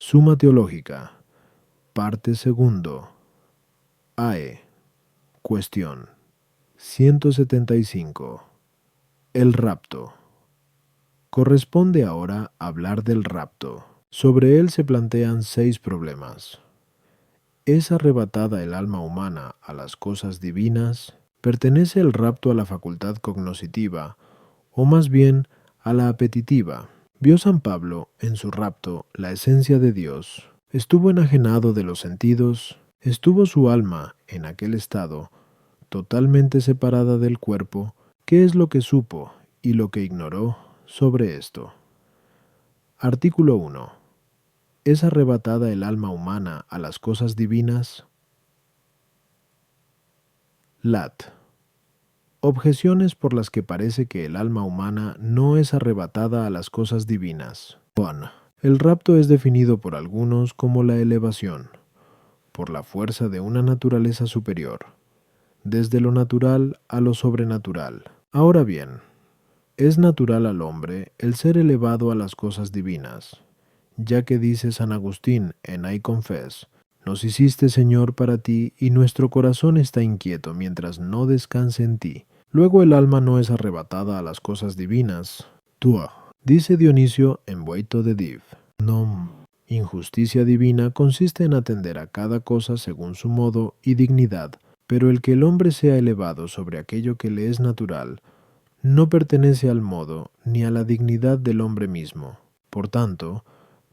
Suma Teológica, parte segundo. AE. Cuestión 175. El rapto. Corresponde ahora hablar del rapto. Sobre él se plantean 6 problemas. ¿Es arrebatada el alma humana a las cosas divinas? ¿Pertenece el rapto a la facultad cognoscitiva, o más bien a la apetitiva? Vio San Pablo en su rapto la esencia de Dios. Estuvo enajenado de los sentidos, estuvo su alma en aquel estado, totalmente separada del cuerpo. ¿Qué es lo que supo y lo que ignoró sobre esto? Artículo 1. ¿Es arrebatada el alma humana a las cosas divinas? Lat. Objeciones por las que parece que el alma humana no es arrebatada a las cosas divinas. 1. El rapto es definido por algunos como la elevación, por la fuerza de una naturaleza superior, desde lo natural a lo sobrenatural. Ahora bien, es natural al hombre el ser elevado a las cosas divinas, ya que dice San Agustín en I Confess: nos hiciste, Señor, para ti, y nuestro corazón está inquieto mientras no descanse en ti. Luego el alma no es arrebatada a las cosas divinas. Tua. Dice Dionisio en Boeto de Div. Nom. Injusticia divina consiste en atender a cada cosa según su modo y dignidad, pero el que el hombre sea elevado sobre aquello que le es natural, no pertenece al modo ni a la dignidad del hombre mismo. Por tanto,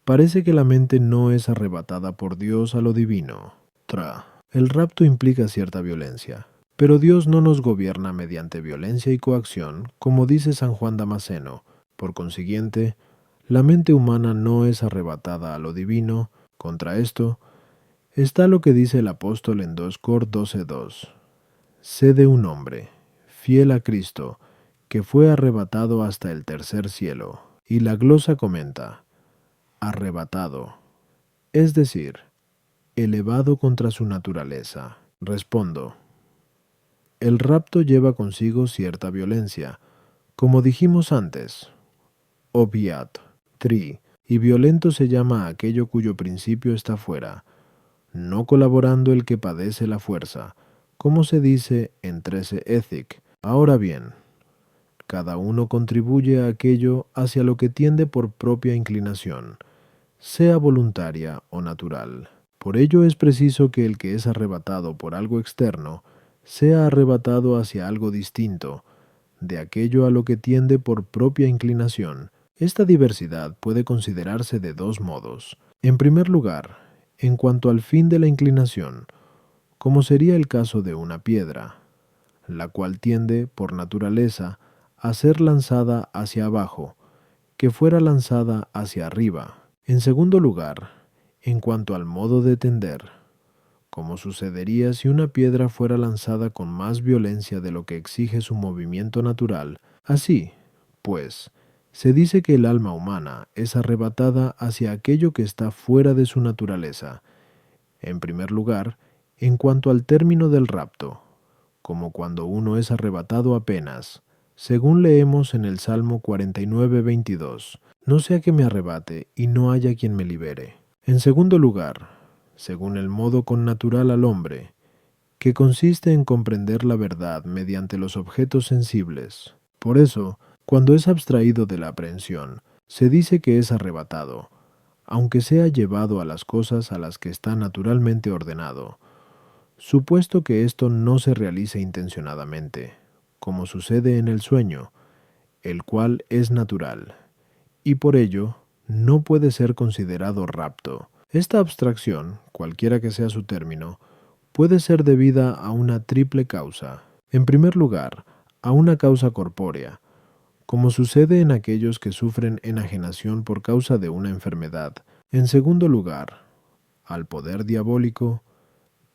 parece que la mente no es arrebatada por Dios a lo divino. Tra. El rapto implica cierta violencia, pero Dios no nos gobierna mediante violencia y coacción, como dice San Juan Damasceno. Por consiguiente, la mente humana no es arrebatada a lo divino. Contra esto está lo que dice el apóstol en 2 Cor 12:2. Sé de un hombre, fiel a Cristo, que fue arrebatado hasta el tercer cielo. Y la glosa comenta: arrebatado, es decir, elevado contra su naturaleza. Respondo: el rapto lleva consigo cierta violencia, como dijimos antes. Obviat, tri, y violento se llama aquello cuyo principio está fuera, no colaborando el que padece la fuerza, como se dice en 13 Ethic. Ahora bien, cada uno contribuye a aquello hacia lo que tiende por propia inclinación, sea voluntaria o natural. Por ello es preciso que el que es arrebatado por algo externo sea arrebatado hacia algo distinto de aquello a lo que tiende por propia inclinación. Esta diversidad puede considerarse de 2 modos. En primer lugar, en cuanto al fin de la inclinación, como sería el caso de una piedra, la cual tiende, por naturaleza, a ser lanzada hacia abajo, que fuera lanzada hacia arriba. En segundo lugar, en cuanto al modo de tender, como sucedería si una piedra fuera lanzada con más violencia de lo que exige su movimiento natural. Así, pues, se dice que el alma humana es arrebatada hacia aquello que está fuera de su naturaleza. En primer lugar, en cuanto al término del rapto, como cuando uno es arrebatado apenas, según leemos en el Salmo 49:22, no sea que me arrebate y no haya quien me libere. En segundo lugar, según el modo connatural al hombre, que consiste en comprender la verdad mediante los objetos sensibles. Por eso, cuando es abstraído de la aprehensión, se dice que es arrebatado, aunque sea llevado a las cosas a las que está naturalmente ordenado, supuesto que esto no se realice intencionadamente, como sucede en el sueño, el cual es natural, y por ello no puede ser considerado rapto. Esta abstracción, cualquiera que sea su término, puede ser debida a una triple causa. En primer lugar, a una causa corpórea, como sucede en aquellos que sufren enajenación por causa de una enfermedad. En segundo lugar, al poder diabólico,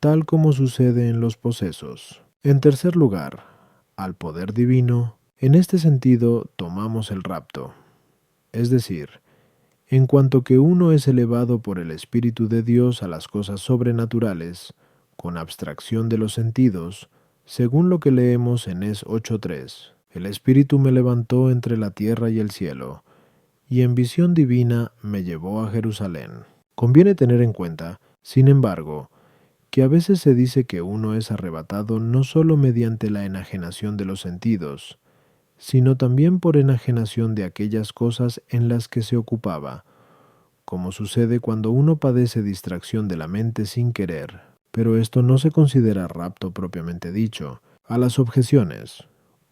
tal como sucede en los posesos. En tercer lugar, al poder divino. En este sentido tomamos el rapto, es decir, en cuanto que uno es elevado por el Espíritu de Dios a las cosas sobrenaturales, con abstracción de los sentidos, según lo que leemos en Es 8:3. El Espíritu me levantó entre la tierra y el cielo, y en visión divina me llevó a Jerusalén. Conviene tener en cuenta, sin embargo, que a veces se dice que uno es arrebatado no solo mediante la enajenación de los sentidos, sino también por enajenación de aquellas cosas en las que se ocupaba, como sucede cuando uno padece distracción de la mente sin querer. Pero esto no se considera rapto propiamente dicho. A las objeciones.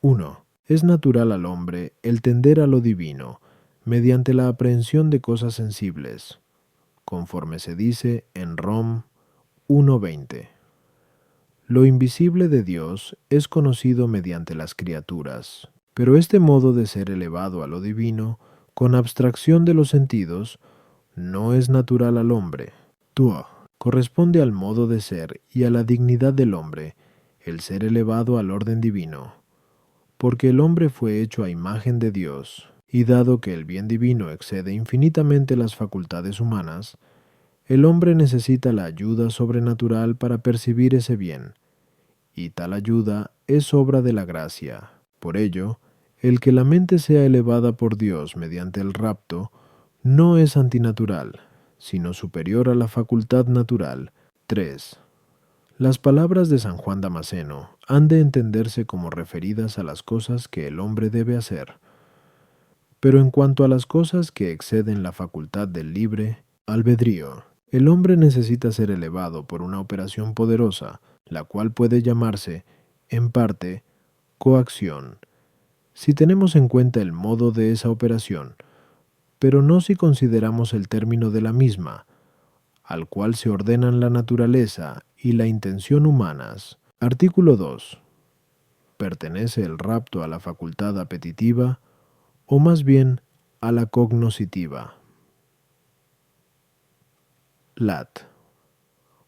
1. Es natural al hombre el tender a lo divino, mediante la aprehensión de cosas sensibles, conforme se dice en Rom 1:20. Lo invisible de Dios es conocido mediante las criaturas, pero este modo de ser elevado a lo divino, con abstracción de los sentidos, no es natural al hombre. Tuo corresponde al modo de ser y a la dignidad del hombre, el ser elevado al orden divino, porque el hombre fue hecho a imagen de Dios, y dado que el bien divino excede infinitamente las facultades humanas, el hombre necesita la ayuda sobrenatural para percibir ese bien, y tal ayuda es obra de la gracia. Por ello, el que la mente sea elevada por Dios mediante el rapto no es antinatural, sino superior a la facultad natural. 3. Las palabras de San Juan Damasceno han de entenderse como referidas a las cosas que el hombre debe hacer. Pero en cuanto a las cosas que exceden la facultad del libre albedrío, el hombre necesita ser elevado por una operación poderosa, la cual puede llamarse, en parte, coacción, si tenemos en cuenta el modo de esa operación, pero no si consideramos el término de la misma, al cual se ordenan la naturaleza y la intención humanas. Artículo 2. ¿Pertenece el rapto a la facultad apetitiva o más bien a la cognoscitiva? Lat.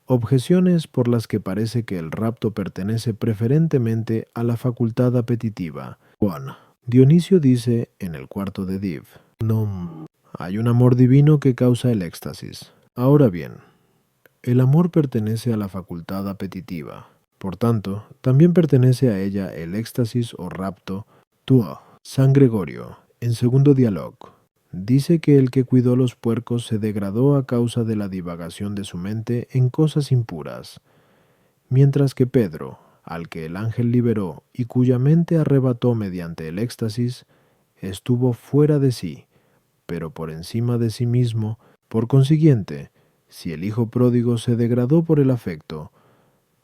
Objeciones por las que parece que el rapto pertenece preferentemente a la facultad apetitiva. 1. Dionisio dice en el cuarto de Div. No. Hay un amor divino que causa el éxtasis. Ahora bien, el amor pertenece a la facultad apetitiva. Por tanto, también pertenece a ella el éxtasis o rapto. Tuo. San Gregorio, en segundo diálogo, dice que el que cuidó los puercos se degradó a causa de la divagación de su mente en cosas impuras, mientras que Pedro, al que el ángel liberó y cuya mente arrebató mediante el éxtasis, estuvo fuera de sí, pero por encima de sí mismo. Por consiguiente, si el hijo pródigo se degradó por el afecto,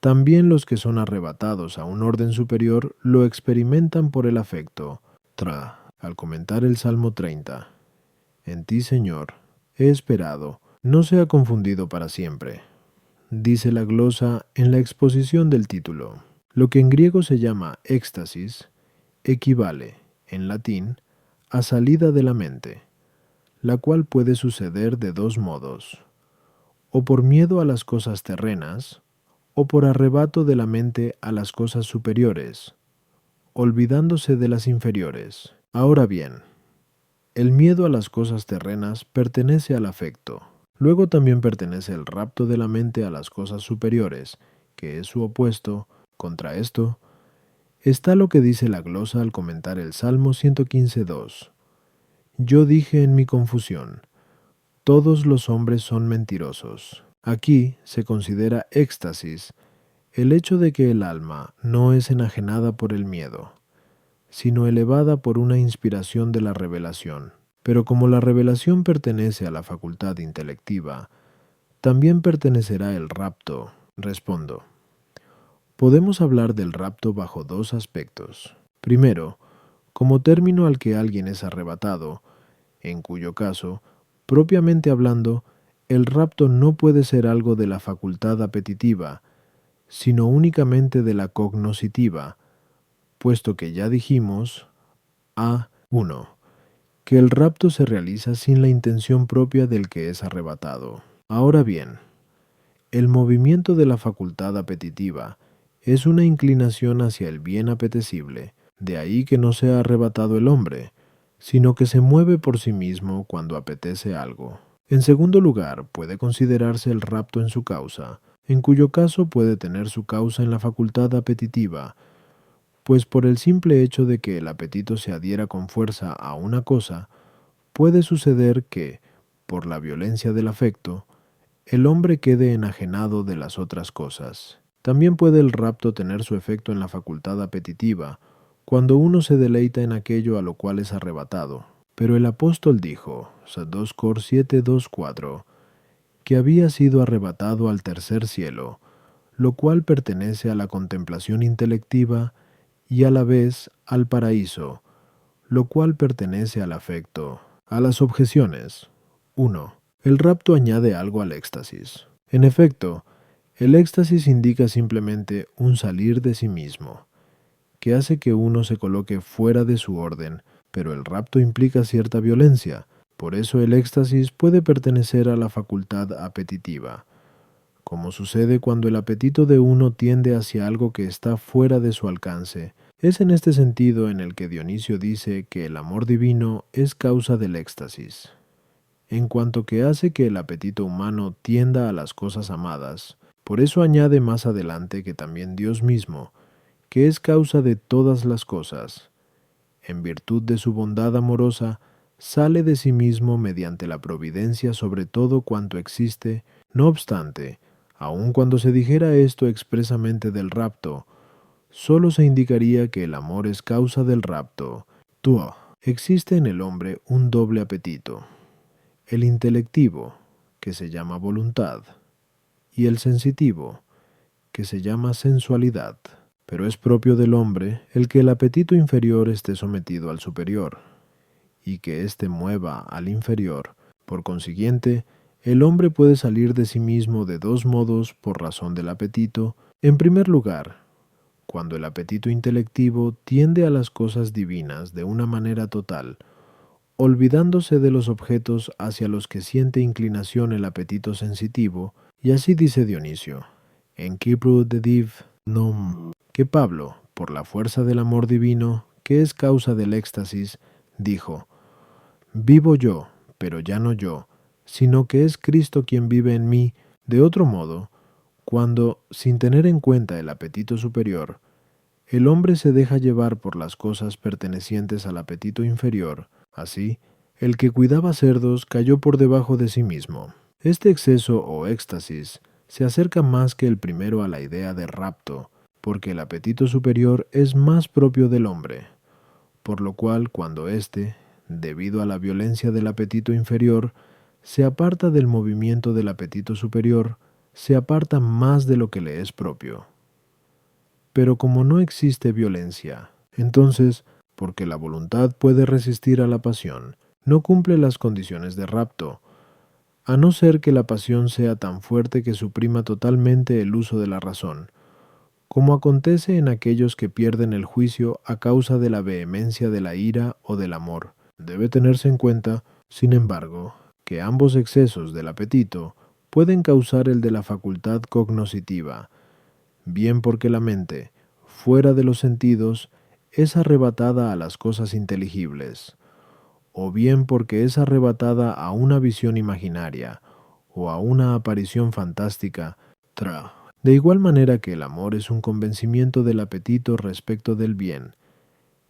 también los que son arrebatados a un orden superior lo experimentan por el afecto. Al comentar el Salmo 30. En ti, Señor, he esperado, no sea confundido para siempre. Dice la glosa en la exposición del título. Lo que en griego se llama éxtasis equivale, en latín, a salida de la mente, la cual puede suceder de dos modos, o por miedo a las cosas terrenas, o por arrebato de la mente a las cosas superiores, olvidándose de las inferiores. Ahora bien, el miedo a las cosas terrenas pertenece al afecto. Luego también pertenece el rapto de la mente a las cosas superiores, que es su opuesto. Contra esto está lo que dice la glosa al comentar el Salmo 115:2. Yo dije en mi confusión, todos los hombres son mentirosos. Aquí se considera éxtasis el hecho de que el alma no es enajenada por el miedo, sino elevada por una inspiración de la revelación. Pero como la revelación pertenece a la facultad intelectiva, también pertenecerá el rapto. Respondo. Podemos hablar del rapto bajo dos aspectos. Primero, como término al que alguien es arrebatado, en cuyo caso, propiamente hablando, el rapto no puede ser algo de la facultad apetitiva, sino únicamente de la cognoscitiva, puesto que ya dijimos, A1, que el rapto se realiza sin la intención propia del que es arrebatado. Ahora bien, el movimiento de la facultad apetitiva es una inclinación hacia el bien apetecible, de ahí que no sea arrebatado el hombre, sino que se mueve por sí mismo cuando apetece algo. En segundo lugar, puede considerarse el rapto en su causa, en cuyo caso puede tener su causa en la facultad apetitiva, pues por el simple hecho de que el apetito se adhiera con fuerza a una cosa, puede suceder que, por la violencia del afecto, el hombre quede enajenado de las otras cosas. También puede el rapto tener su efecto en la facultad apetitiva, cuando uno se deleita en aquello a lo cual es arrebatado. Pero el apóstol dijo, 2 Cor 7:2-4, que había sido arrebatado al tercer cielo, lo cual pertenece a la contemplación intelectiva y a la vez al paraíso, lo cual pertenece al afecto. A las objeciones. 1. El rapto añade algo al éxtasis. En efecto, el éxtasis indica simplemente un salir de sí mismo, que hace que uno se coloque fuera de su orden, pero el rapto implica cierta violencia. Por eso el éxtasis puede pertenecer a la facultad apetitiva, como sucede cuando el apetito de uno tiende hacia algo que está fuera de su alcance. Es en este sentido en el que Dionisio dice que el amor divino es causa del éxtasis, en cuanto que hace que el apetito humano tienda a las cosas amadas. Por eso añade más adelante que también Dios mismo, que es causa de todas las cosas, en virtud de su bondad amorosa, sale de sí mismo mediante la providencia sobre todo cuanto existe. No obstante, aun cuando se dijera esto expresamente del rapto, solo se indicaría que el amor es causa del rapto. Existe en el hombre un doble apetito, el intelectivo, que se llama voluntad, y el sensitivo, que se llama sensualidad. Pero es propio del hombre el que el apetito inferior esté sometido al superior, y que éste mueva al inferior. Por consiguiente, el hombre puede salir de sí mismo de dos modos por razón del apetito. En primer lugar, cuando el apetito intelectivo tiende a las cosas divinas de una manera total, olvidándose de los objetos hacia los que siente inclinación el apetito sensitivo, y así dice Dionisio, en Kipru de Div Nom, que Pablo, por la fuerza del amor divino, que es causa del éxtasis, dijo, vivo yo, pero ya no yo, sino que es Cristo quien vive en mí. De otro modo, cuando, sin tener en cuenta el apetito superior, el hombre se deja llevar por las cosas pertenecientes al apetito inferior, así, el que cuidaba cerdos cayó por debajo de sí mismo. Este exceso o éxtasis se acerca más que el primero a la idea de rapto, porque el apetito superior es más propio del hombre, por lo cual cuando éste, debido a la violencia del apetito inferior, se aparta del movimiento del apetito superior, se aparta más de lo que le es propio. Pero como no existe violencia, entonces, porque la voluntad puede resistir a la pasión, no cumple las condiciones de rapto, a no ser que la pasión sea tan fuerte que suprima totalmente el uso de la razón, como acontece en aquellos que pierden el juicio a causa de la vehemencia de la ira o del amor. Debe tenerse en cuenta, sin embargo, que ambos excesos del apetito pueden causar el de la facultad cognoscitiva, bien porque la mente, fuera de los sentidos, es arrebatada a las cosas inteligibles, o bien porque es arrebatada a una visión imaginaria, o a una aparición fantástica. De igual manera que el amor es un convencimiento del apetito respecto del bien,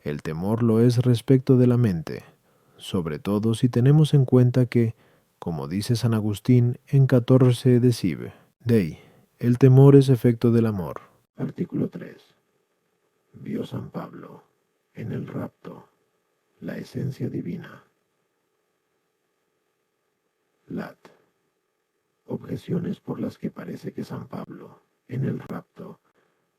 el temor lo es respecto de la mente, sobre todo si tenemos en cuenta que, como dice San Agustín en 14 de Sive, Dei, el temor es efecto del amor. Artículo 3. Vio San Pablo, en el rapto, la esencia divina. Lat. Objeciones por las que parece que San Pablo, en el rapto,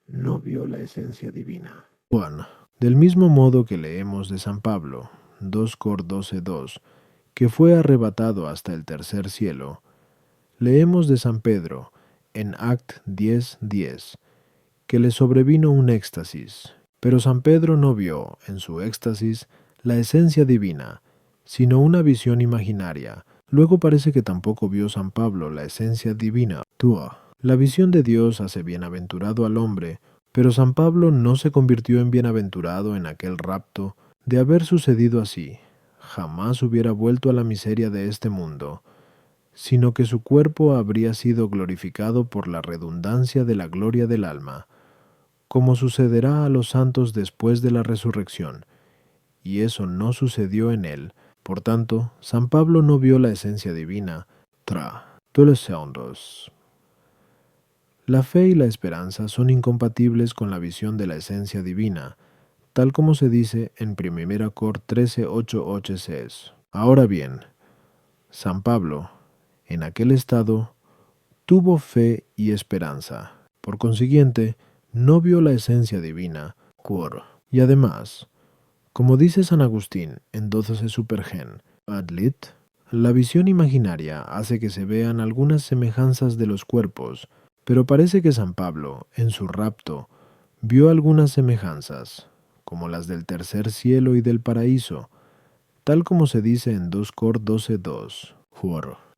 no vio la esencia divina. Juan. Del mismo modo que leemos de San Pablo, 2 Cor 12:2, que fue arrebatado hasta el tercer cielo, leemos de San Pedro, en Act 10:10, que le sobrevino un éxtasis, pero San Pedro no vio, en su éxtasis, la esencia divina, sino una visión imaginaria. Luego parece que tampoco vio San Pablo la esencia divina. La visión de Dios hace bienaventurado al hombre, pero San Pablo no se convirtió en bienaventurado en aquel rapto. De haber sucedido así, jamás hubiera vuelto a la miseria de este mundo, sino que su cuerpo habría sido glorificado por la redundancia de la gloria del alma, como sucederá a los santos después de la resurrección, y eso no sucedió en él. Por tanto, San Pablo no vio la esencia divina. Toleseundos. La fe y la esperanza son incompatibles con la visión de la esencia divina, tal como se dice en 1 Cor 13:8 cs. Ahora bien, San Pablo, en aquel estado, tuvo fe y esperanza. Por consiguiente, no vio la esencia divina, cor. Y además, como dice San Agustín en 12 Supergen, ad lit, la visión imaginaria hace que se vean algunas semejanzas de los cuerpos, pero parece que San Pablo, en su rapto, vio algunas semejanzas, como las del tercer cielo y del paraíso, tal como se dice en 2 Cor 12:2.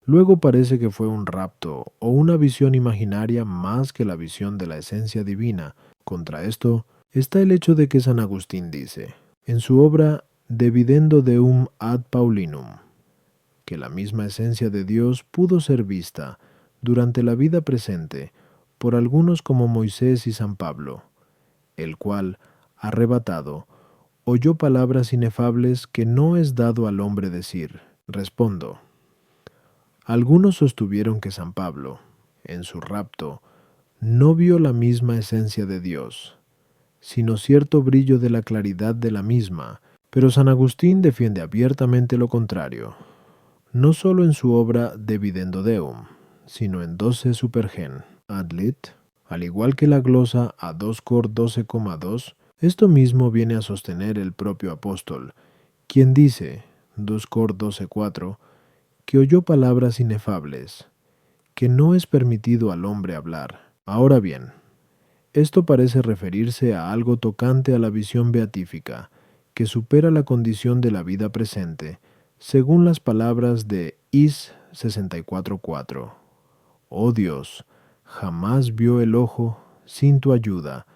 Luego parece que fue un rapto o una visión imaginaria más que la visión de la esencia divina. Contra esto está el hecho de que San Agustín dice, en su obra De videndo deum ad Paulinum, que la misma esencia de Dios pudo ser vista durante la vida presente por algunos como Moisés y San Pablo, el cual, arrebatado, oyó palabras inefables que no es dado al hombre decir. Respondo. Algunos sostuvieron que San Pablo, en su rapto, no vio la misma esencia de Dios, sino cierto brillo de la claridad de la misma, pero San Agustín defiende abiertamente lo contrario, no solo en su obra De videndo deum, sino en 12 Supergen, ad lit, al igual que la glosa a 2 Cor 12,2, esto mismo viene a sostener el propio apóstol, quien dice, 2 Cor 12,4, que oyó palabras inefables, que no es permitido al hombre hablar. Ahora bien, esto parece referirse a algo tocante a la visión beatífica, que supera la condición de la vida presente, según las palabras de Is 64:4. Oh Dios, jamás vio el ojo, sin tu ayuda,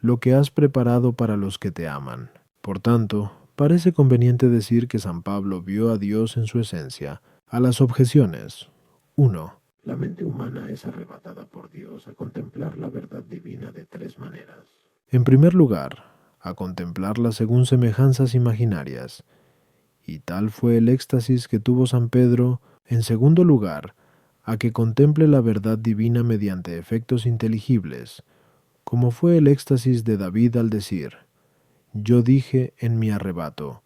lo que has preparado para los que te aman. Por tanto, parece conveniente decir que San Pablo vio a Dios en su esencia. A las objeciones. 1. La mente humana es arrebatada por Dios a contemplar la verdad divina de tres maneras. En primer lugar, a contemplarla según semejanzas imaginarias, y tal fue el éxtasis que tuvo San Pedro. En segundo lugar, a que contemple la verdad divina mediante efectos inteligibles, como fue el éxtasis de David al decir, yo dije en mi arrebato,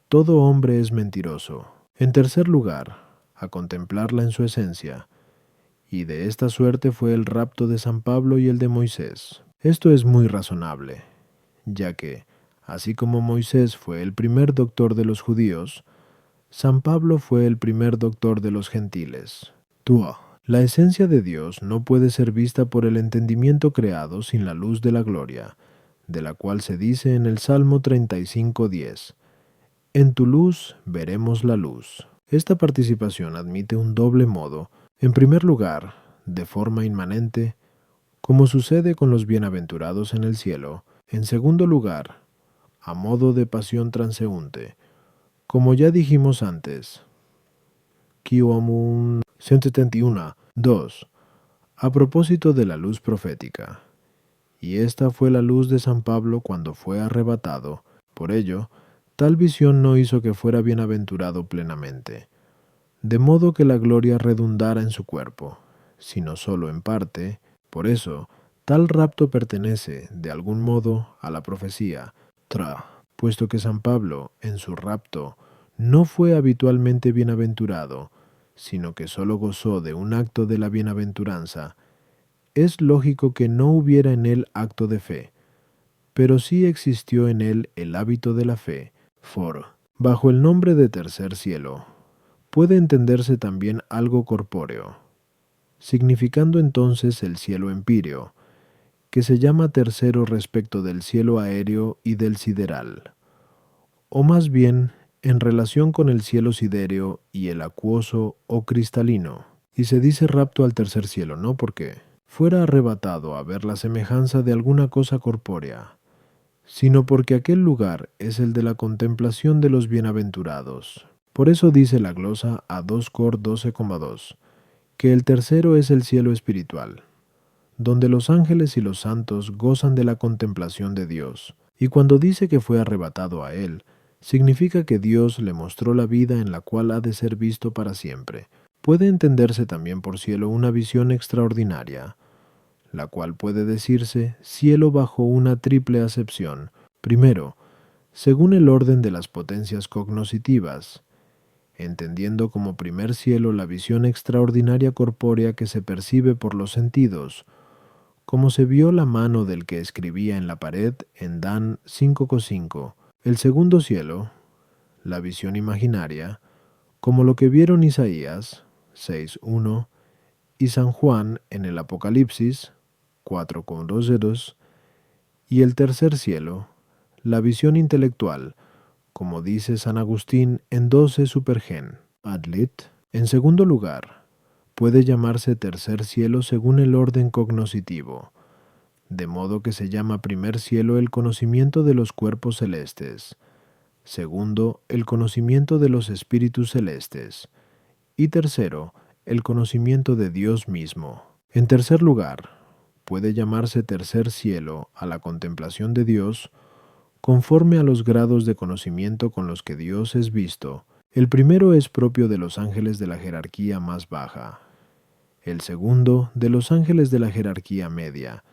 todo hombre es mentiroso. En tercer lugar, a contemplarla en su esencia, y de esta suerte fue el rapto de San Pablo y el de Moisés. Esto es muy razonable, ya que, así como Moisés fue el primer doctor de los judíos, San Pablo fue el primer doctor de los gentiles. La esencia de Dios no puede ser vista por el entendimiento creado sin la luz de la gloria, de la cual se dice en el Salmo 35:10, en tu luz veremos la luz. Esta participación admite un doble modo. En primer lugar, de forma inmanente, como sucede con los bienaventurados en el cielo. En segundo lugar, a modo de pasión transeúnte, como ya dijimos antes. Kiwamun 171. 2. A propósito de la luz profética. Y esta fue la luz de San Pablo cuando fue arrebatado. Por ello, tal visión no hizo que fuera bienaventurado plenamente, de modo que la gloria redundara en su cuerpo, sino solo en parte. Por eso, tal rapto pertenece, de algún modo, a la profecía, puesto que San Pablo, en su rapto, no fue habitualmente bienaventurado, sino que solo gozó de un acto de la bienaventuranza. Es lógico que no hubiera en él acto de fe, pero sí existió en él el hábito de la fe. Bajo el nombre de tercer cielo, puede entenderse también algo corpóreo, significando entonces el cielo empíreo, que se llama tercero respecto del cielo aéreo y del sideral, o más bien en relación con el cielo sidéreo y el acuoso o cristalino. Y se dice rapto al tercer cielo, no porque fuera arrebatado a ver la semejanza de alguna cosa corpórea, sino porque aquel lugar es el de la contemplación de los bienaventurados. Por eso dice la glosa a 2 Cor 12,2, que el tercero es el cielo espiritual, donde los ángeles y los santos gozan de la contemplación de Dios, y cuando dice que fue arrebatado a él, significa que Dios le mostró la vida en la cual ha de ser visto para siempre. Puede entenderse también por cielo una visión extraordinaria, la cual puede decirse cielo bajo una triple acepción. Primero, según el orden de las potencias cognoscitivas, entendiendo como primer cielo la visión extraordinaria corpórea que se percibe por los sentidos, como se vio la mano del que escribía en la pared en Dan 5:5. El segundo cielo, la visión imaginaria, como lo que vieron Isaías 6:1 y San Juan en el Apocalipsis 4:2. Y el tercer cielo, la visión intelectual, como dice San Agustín en 12 Supergen. Adlit. En segundo lugar, puede llamarse tercer cielo según el orden cognoscitivo, de modo que se llama primer cielo el conocimiento de los cuerpos celestes, segundo, el conocimiento de los espíritus celestes, y tercero, el conocimiento de Dios mismo. En tercer lugar, puede llamarse tercer cielo a la contemplación de Dios, conforme a los grados de conocimiento con los que Dios es visto. El primero es propio de los ángeles de la jerarquía más baja, el segundo de los ángeles de la jerarquía media,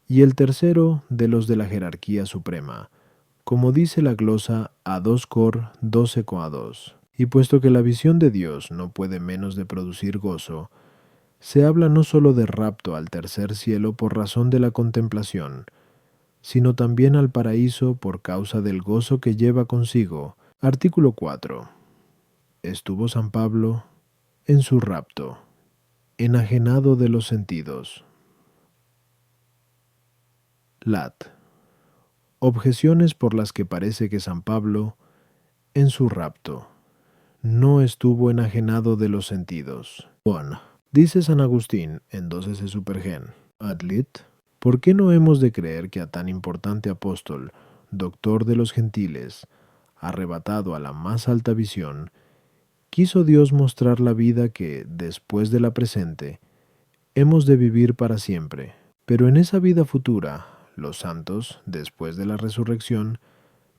y el tercero de los de la jerarquía suprema, como dice la glosa a 2 Cor 12:2. Y puesto que la visión de Dios no puede menos de producir gozo, se habla no sólo de rapto al tercer cielo por razón de la contemplación, sino también al paraíso por causa del gozo que lleva consigo. Artículo 4. Estuvo San Pablo en su rapto, enajenado de los sentidos. Lat. Objeciones por las que parece que San Pablo, en su rapto, no estuvo enajenado de los sentidos. 1. Dice San Agustín en 12 Supergen. Adlit. ¿Por qué no hemos de creer que a tan importante apóstol, doctor de los gentiles, arrebatado a la más alta visión, quiso Dios mostrar la vida que, después de la presente, hemos de vivir para siempre? Pero en esa vida futura, los santos, después de la resurrección,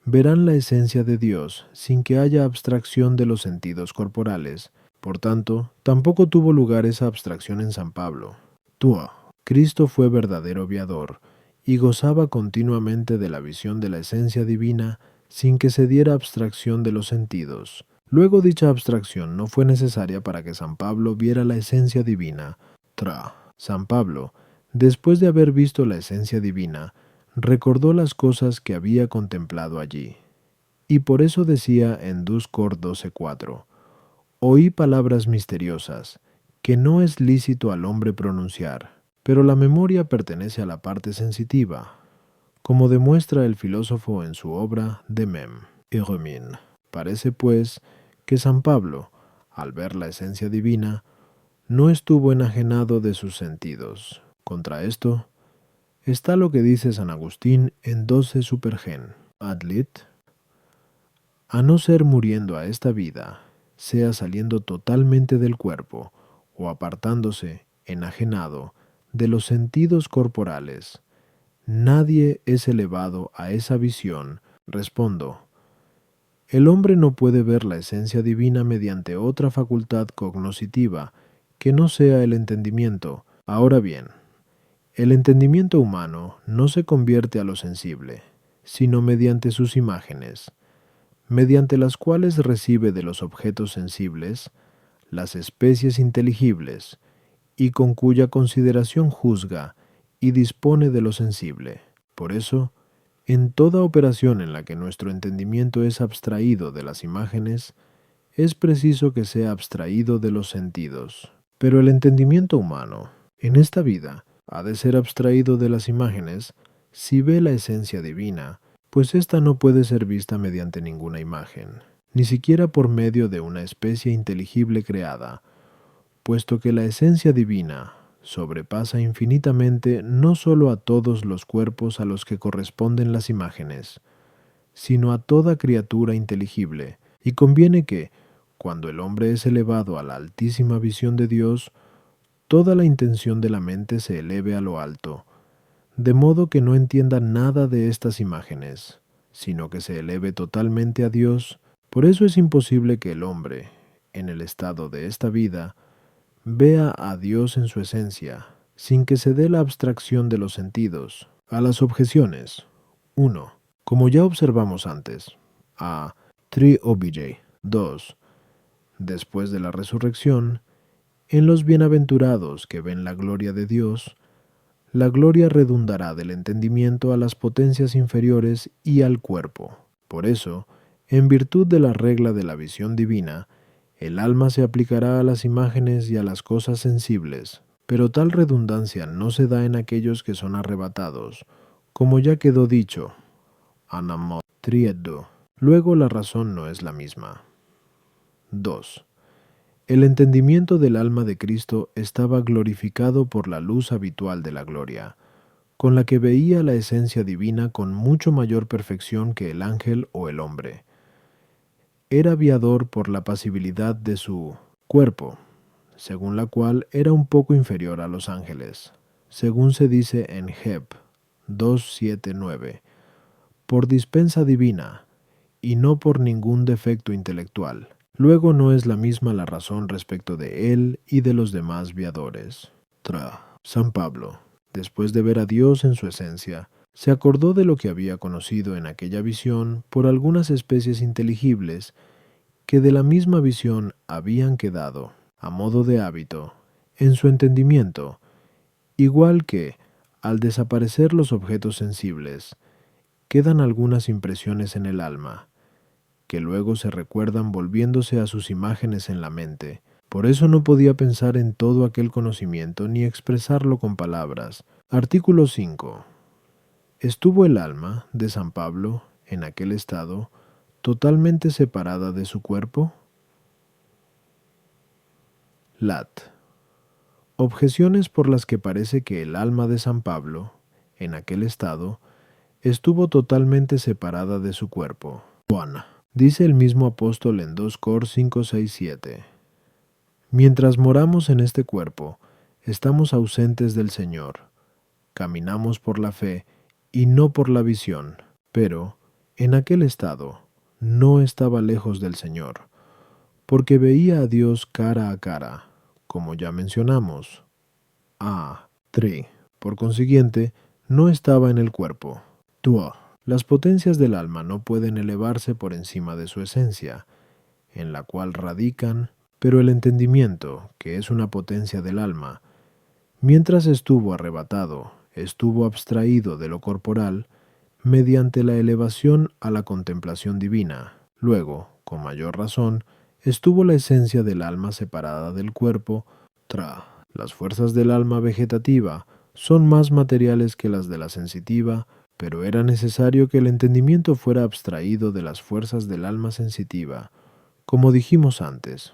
verán la esencia de Dios sin que haya abstracción de los sentidos corporales. Por tanto, tampoco tuvo lugar esa abstracción en San Pablo. Tua. Cristo fue verdadero viador y gozaba continuamente de la visión de la esencia divina sin que se diera abstracción de los sentidos. Luego dicha abstracción no fue necesaria para que San Pablo viera la esencia divina. San Pablo, después de haber visto la esencia divina, recordó las cosas que había contemplado allí. Y por eso decía en 2 Cor 12:4, oí palabras misteriosas, que no es lícito al hombre pronunciar, pero la memoria pertenece a la parte sensitiva, como demuestra el filósofo en su obra de Mem y Remin. Parece, pues, que San Pablo, al ver la esencia divina, no estuvo enajenado de sus sentidos. Contra esto, está lo que dice San Agustín en 12 Supergen. Adlit. A no ser muriendo a esta vida, sea saliendo totalmente del cuerpo, o apartándose, enajenado, de los sentidos corporales, nadie es elevado a esa visión. Respondo, el hombre no puede ver la esencia divina mediante otra facultad cognoscitiva que no sea el entendimiento. Ahora bien, el entendimiento humano no se convierte a lo sensible, sino mediante sus imágenes, mediante las cuales recibe de los objetos sensibles las especies inteligibles, y con cuya consideración juzga y dispone de lo sensible. Por eso, en toda operación en la que nuestro entendimiento es abstraído de las imágenes, es preciso que sea abstraído de los sentidos. Pero el entendimiento humano, en esta vida, ha de ser abstraído de las imágenes si ve la esencia divina, pues ésta no puede ser vista mediante ninguna imagen, ni siquiera por medio de una especie inteligible creada, puesto que la esencia divina sobrepasa infinitamente no sólo a todos los cuerpos a los que corresponden las imágenes, sino a toda criatura inteligible, y conviene que, cuando el hombre es elevado a la altísima visión de Dios, toda la intención de la mente se eleve a lo alto, de modo que no entienda nada de estas imágenes, sino que se eleve totalmente a Dios. Por eso es imposible que el hombre, en el estado de esta vida, vea a Dios en su esencia, sin que se dé la abstracción de los sentidos. A las objeciones. 1. Como ya observamos antes. A. 3 OBJ. 2. Después de la resurrección, en los bienaventurados que ven la gloria de Dios, la gloria redundará del entendimiento a las potencias inferiores y al cuerpo. Por eso, en virtud de la regla de la visión divina, el alma se aplicará a las imágenes y a las cosas sensibles, pero tal redundancia no se da en aquellos que son arrebatados, como ya quedó dicho, anamot triedo. Luego la razón no es la misma. 2. El entendimiento del alma de Cristo estaba glorificado por la luz habitual de la gloria, con la que veía la esencia divina con mucho mayor perfección que el ángel o el hombre. Era aviador por la pasibilidad de su cuerpo, según la cual era un poco inferior a los ángeles, según se dice en Heb 2:7-9, por dispensa divina, y no por ningún defecto intelectual. Luego no es la misma la razón respecto de él y de los demás viadores. San Pablo, después de ver a Dios en su esencia, se acordó de lo que había conocido en aquella visión por algunas especies inteligibles que de la misma visión habían quedado, a modo de hábito, en su entendimiento, igual que, al desaparecer los objetos sensibles, quedan algunas impresiones en el alma, que luego se recuerdan volviéndose a sus imágenes en la mente. Por eso no podía pensar en todo aquel conocimiento ni expresarlo con palabras. Artículo 5. ¿Estuvo el alma de San Pablo, en aquel estado, totalmente separada de su cuerpo? Lat. Objeciones por las que parece que el alma de San Pablo, en aquel estado, estuvo totalmente separada de su cuerpo. Juan. Dice el mismo apóstol en 2 Cor 5:6-7. Mientras moramos en este cuerpo, estamos ausentes del Señor. Caminamos por la fe y no por la visión, pero, en aquel estado, no estaba lejos del Señor, porque veía a Dios cara a cara, como ya mencionamos. A. 3. Por consiguiente, no estaba en el cuerpo. 2. Las potencias del alma no pueden elevarse por encima de su esencia, en la cual radican, pero el entendimiento, que es una potencia del alma, mientras estuvo arrebatado, estuvo abstraído de lo corporal, mediante la elevación a la contemplación divina. Luego, con mayor razón, estuvo la esencia del alma separada del cuerpo. Las fuerzas del alma vegetativa son más materiales que las de la sensitiva, pero era necesario que el entendimiento fuera abstraído de las fuerzas del alma sensitiva, como dijimos antes.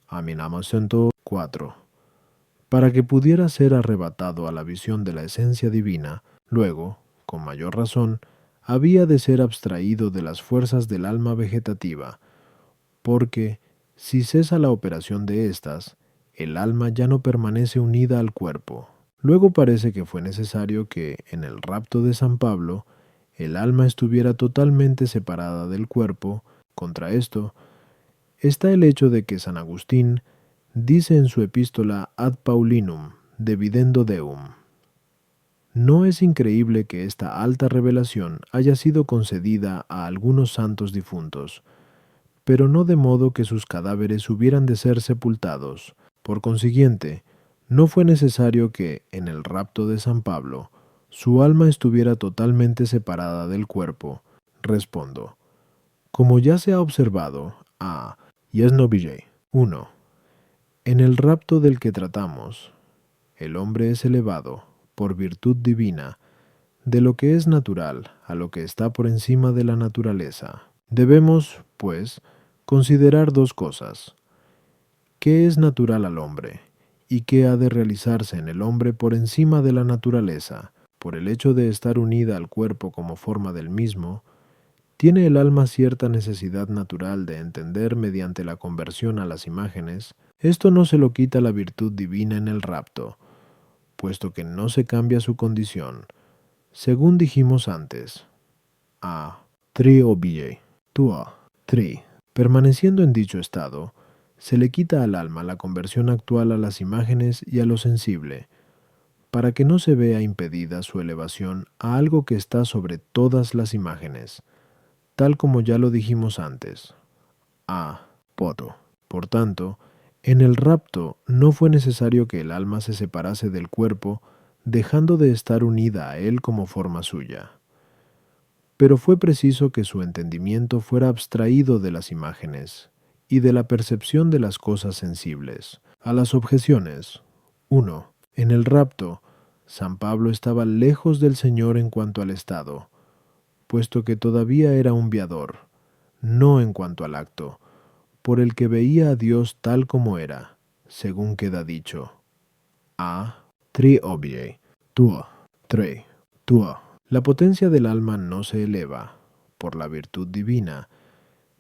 Aminama 104. Para que pudiera ser arrebatado a la visión de la esencia divina, luego, con mayor razón, había de ser abstraído de las fuerzas del alma vegetativa, porque, si cesa la operación de éstas, el alma ya no permanece unida al cuerpo. Luego parece que fue necesario que, en el rapto de San Pablo, el alma estuviera totalmente separada del cuerpo. Contra esto, está el hecho de que San Agustín dice en su epístola Ad Paulinum, Dividendo Deum: no es increíble que esta alta revelación haya sido concedida a algunos santos difuntos, pero no de modo que sus cadáveres hubieran de ser sepultados. Por consiguiente, no fue necesario que, en el rapto de San Pablo, su alma estuviera totalmente separada del cuerpo. Respondo. Como ya se ha observado, a Yesnoville 1. En el rapto del que tratamos, el hombre es elevado, por virtud divina, de lo que es natural a lo que está por encima de la naturaleza. Debemos, pues, considerar dos cosas: qué es natural al hombre y qué ha de realizarse en el hombre por encima de la naturaleza. Por el hecho de estar unida al cuerpo como forma del mismo, tiene el alma cierta necesidad natural de entender mediante la conversión a las imágenes. Esto no se lo quita la virtud divina en el rapto, puesto que no se cambia su condición, según dijimos antes. A. 3 OBJ. 2. 3. Permaneciendo en dicho estado, se le quita al alma la conversión actual a las imágenes y a lo sensible, para que no se vea impedida su elevación a algo que está sobre todas las imágenes, tal como ya lo dijimos antes. A. Poto. Por tanto, en el rapto no fue necesario que el alma se separase del cuerpo, dejando de estar unida a él como forma suya. Pero fue preciso que su entendimiento fuera abstraído de las imágenes y de la percepción de las cosas sensibles. A las objeciones. 1. En el rapto, San Pablo estaba lejos del Señor en cuanto al estado, puesto que todavía era un viador, no en cuanto al acto, por el que veía a Dios tal como era, según queda dicho. A. Tri obie, tuo, tre, tuo. La potencia del alma no se eleva, por la virtud divina,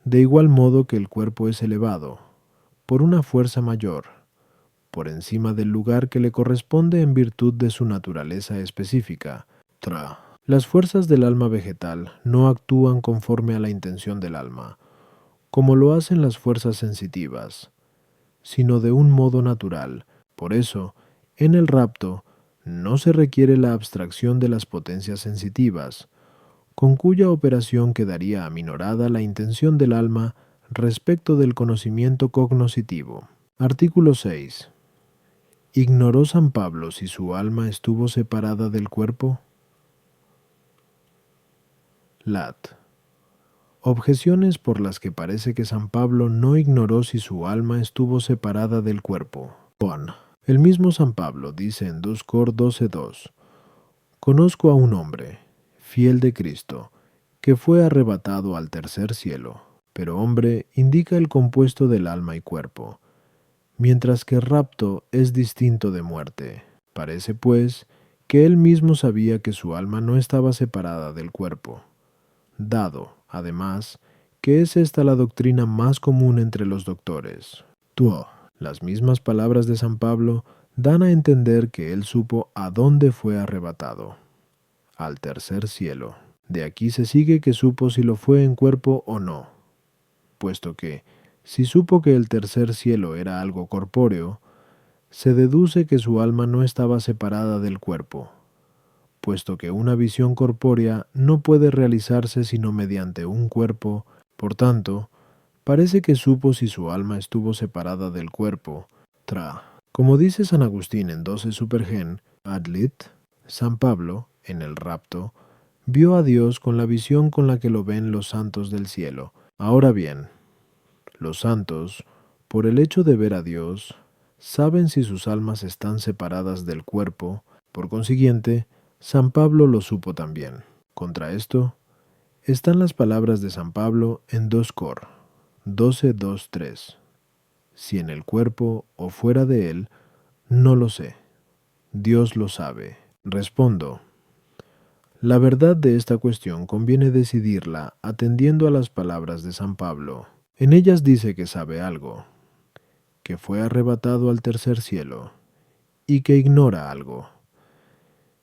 de igual modo que el cuerpo es elevado, por una fuerza mayor, por encima del lugar que le corresponde en virtud de su naturaleza específica. Tra. Las fuerzas del alma vegetal no actúan conforme a la intención del alma, como lo hacen las fuerzas sensitivas, sino de un modo natural. Por eso, en el rapto, no se requiere la abstracción de las potencias sensitivas, con cuya operación quedaría aminorada la intención del alma respecto del conocimiento cognoscitivo. Artículo 6. ¿Ignoró San Pablo si su alma estuvo separada del cuerpo? Lat. Objeciones por las que parece que San Pablo no ignoró si su alma estuvo separada del cuerpo. Pon. El mismo San Pablo dice en 2 Cor 12:2: Conozco a un hombre, fiel de Cristo, que fue arrebatado al tercer cielo, pero hombre indica el compuesto del alma y cuerpo, mientras que rapto es distinto de muerte. Parece, pues, que él mismo sabía que su alma no estaba separada del cuerpo, dado, además, que es esta la doctrina más común entre los doctores. Tuo. Las mismas palabras de San Pablo dan a entender que él supo a dónde fue arrebatado: al tercer cielo. De aquí se sigue que supo si lo fue en cuerpo o no, puesto que, si supo que el tercer cielo era algo corpóreo, se deduce que su alma no estaba separada del cuerpo, puesto que una visión corpórea no puede realizarse sino mediante un cuerpo. Por tanto, parece que supo si su alma estuvo separada del cuerpo. Tra. Como dice San Agustín en 12 Supergen, Adlit, San Pablo, en el rapto, vio a Dios con la visión con la que lo ven los santos del cielo. Ahora bien, los santos, por el hecho de ver a Dios, saben si sus almas están separadas del cuerpo. Por consiguiente, San Pablo lo supo también. Contra esto, están las palabras de San Pablo en 2 Cor 12:2-3: Si en el cuerpo o fuera de él, no lo sé. Dios lo sabe. Respondo. La verdad de esta cuestión conviene decidirla atendiendo a las palabras de San Pablo. En ellas dice que sabe algo, que fue arrebatado al tercer cielo, y que ignora algo,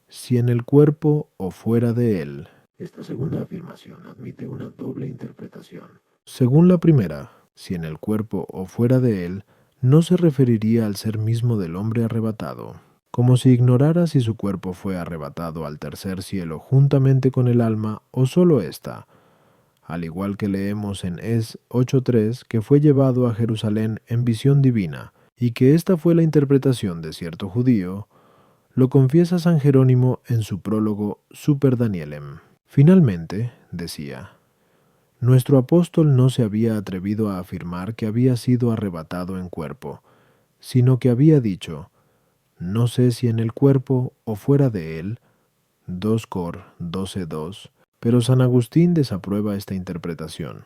si en el cuerpo o fuera de él. Esta segunda afirmación admite una doble interpretación. Según la primera, si en el cuerpo o fuera de él, no se referiría al ser mismo del hombre arrebatado, como si ignorara si su cuerpo fue arrebatado al tercer cielo juntamente con el alma o solo ésta, al igual que leemos en Es 8:3 que fue llevado a Jerusalén en visión divina, y que esta fue la interpretación de cierto judío. Lo confiesa San Jerónimo en su prólogo Super Danielem. Finalmente, decía, nuestro apóstol no se había atrevido a afirmar que había sido arrebatado en cuerpo, sino que había dicho, no sé si en el cuerpo o fuera de él, 2 Cor 12:2, pero San Agustín desaprueba esta interpretación.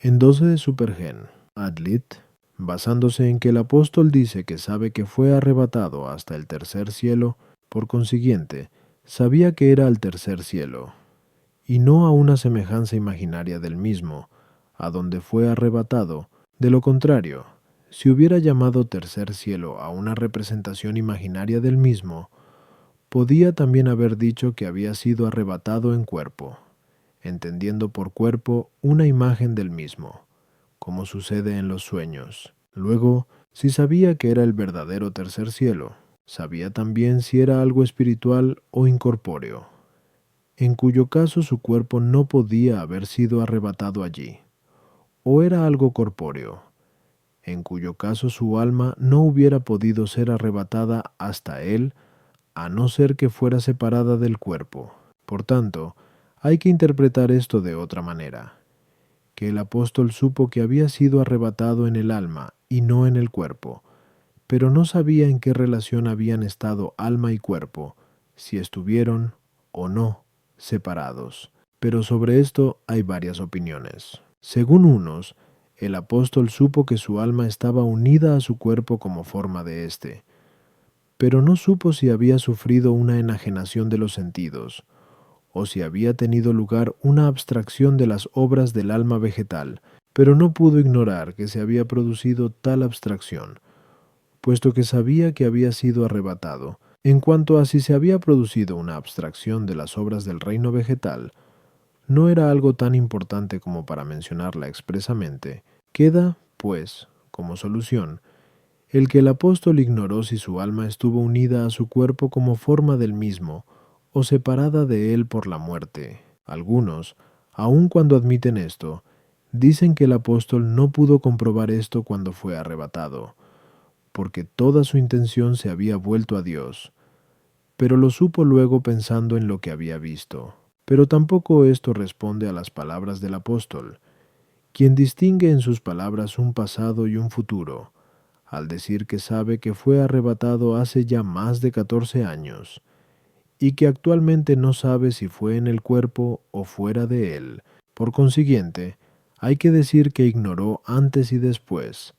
En 12 de Supergen, Adlit, basándose en que el apóstol dice que sabe que fue arrebatado hasta el tercer cielo, por consiguiente, sabía que era al tercer cielo, y no a una semejanza imaginaria del mismo, a donde fue arrebatado. De lo contrario, si hubiera llamado tercer cielo a una representación imaginaria del mismo, podía también haber dicho que había sido arrebatado en cuerpo, entendiendo por cuerpo una imagen del mismo, como sucede en los sueños. Luego, si sabía que era el verdadero tercer cielo, sabía también si era algo espiritual o incorpóreo, en cuyo caso su cuerpo no podía haber sido arrebatado allí, o era algo corpóreo, en cuyo caso su alma no hubiera podido ser arrebatada hasta él, a no ser que fuera separada del cuerpo. Por tanto, hay que interpretar esto de otra manera, que el apóstol supo que había sido arrebatado en el alma y no en el cuerpo, pero no sabía en qué relación habían estado alma y cuerpo, si estuvieron o no separados. Pero sobre esto hay varias opiniones. Según unos, el apóstol supo que su alma estaba unida a su cuerpo como forma de éste, pero no supo si había sufrido una enajenación de los sentidos, o si había tenido lugar una abstracción de las obras del alma vegetal, pero no pudo ignorar que se había producido tal abstracción, puesto que sabía que había sido arrebatado. En cuanto a si se había producido una abstracción de las obras del reino vegetal, no era algo tan importante como para mencionarla expresamente. Queda, pues, como solución, el que el apóstol ignoró si su alma estuvo unida a su cuerpo como forma del mismo, o separada de él por la muerte. Algunos, aun cuando admiten esto, dicen que el apóstol no pudo comprobar esto cuando fue arrebatado, porque toda su intención se había vuelto a Dios, pero lo supo luego pensando en lo que había visto. Pero tampoco esto responde a las palabras del apóstol, quien distingue en sus palabras un pasado y un futuro, al decir que sabe que fue arrebatado hace ya más de 14 años, y que actualmente no sabe si fue en el cuerpo o fuera de él. Por consiguiente, hay que decir que ignoró antes y después,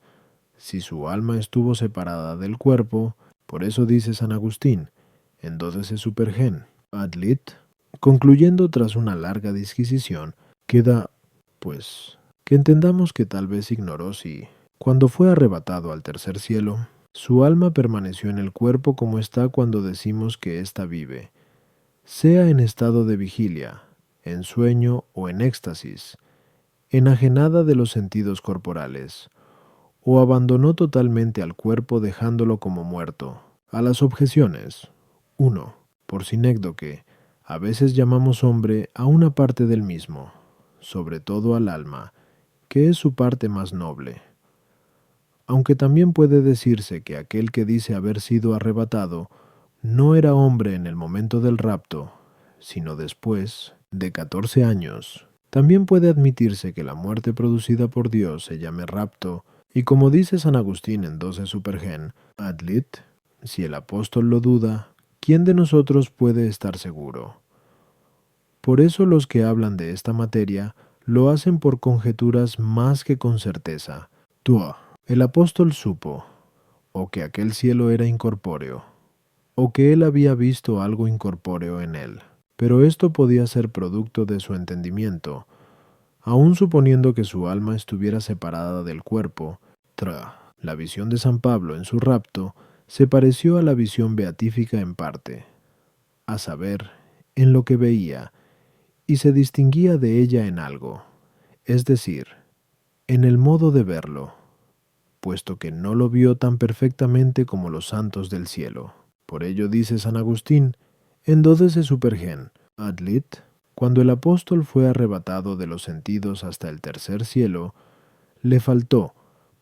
si su alma estuvo separada del cuerpo. Por eso dice San Agustín, en Dodece Supergen, ad lit, concluyendo tras una larga disquisición, queda, pues, que entendamos que tal vez ignoró si, cuando fue arrebatado al tercer cielo, su alma permaneció en el cuerpo como está cuando decimos que ésta vive, sea en estado de vigilia, en sueño o en éxtasis, enajenada de los sentidos corporales, o abandonó totalmente al cuerpo dejándolo como muerto. A las objeciones. 1. Por sinécdoque, a veces llamamos hombre a una parte del mismo, sobre todo al alma, que es su parte más noble. Aunque también puede decirse que aquel que dice haber sido arrebatado no era hombre en el momento del rapto, sino después de 14 años. También puede admitirse que la muerte producida por Dios se llame rapto, y como dice San Agustín en 12 Supergen, ad lit, si el apóstol lo duda, ¿quién de nosotros puede estar seguro? Por eso los que hablan de esta materia lo hacen por conjeturas más que con certeza. Tua, el apóstol supo, o que aquel cielo era incorpóreo, o que él había visto algo incorpóreo en él, pero esto podía ser producto de su entendimiento, aun suponiendo que su alma estuviera separada del cuerpo. La visión de San Pablo en su rapto se pareció a la visión beatífica en parte, a saber, en lo que veía, y se distinguía de ella en algo, es decir, en el modo de verlo, puesto que no lo vio tan perfectamente como los santos del cielo. Por ello dice San Agustín, en Dodece Supergen, ad lit, cuando el apóstol fue arrebatado de los sentidos hasta el tercer cielo, le faltó,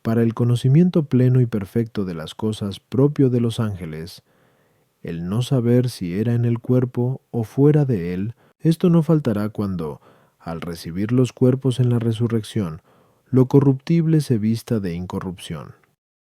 para el conocimiento pleno y perfecto de las cosas propio de los ángeles, el no saber si era en el cuerpo o fuera de él. Esto no faltará cuando, al recibir los cuerpos en la resurrección, lo corruptible se vista de incorrupción,